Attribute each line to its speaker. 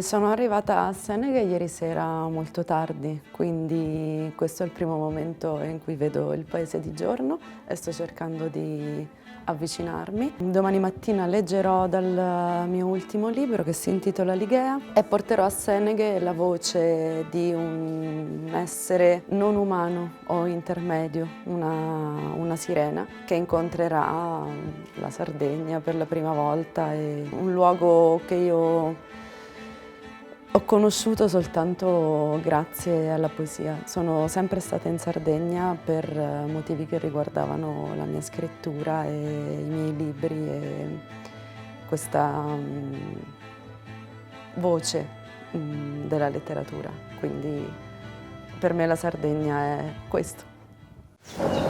Speaker 1: Sono arrivata a Senega ieri sera molto tardi, quindi questo è il primo momento in cui vedo il paese di giorno e sto cercando di avvicinarmi. Domani mattina leggerò dal mio ultimo libro che si intitola Ligea e porterò a Seneghe la voce di un essere non umano o intermedio, una sirena che incontrerà la Sardegna per la prima volta, e un luogo che io ho conosciuto soltanto grazie alla poesia. Sono sempre stata in Sardegna per motivi che riguardavano la mia scrittura e i miei libri e questa voce della letteratura. Quindi per me la Sardegna è questo.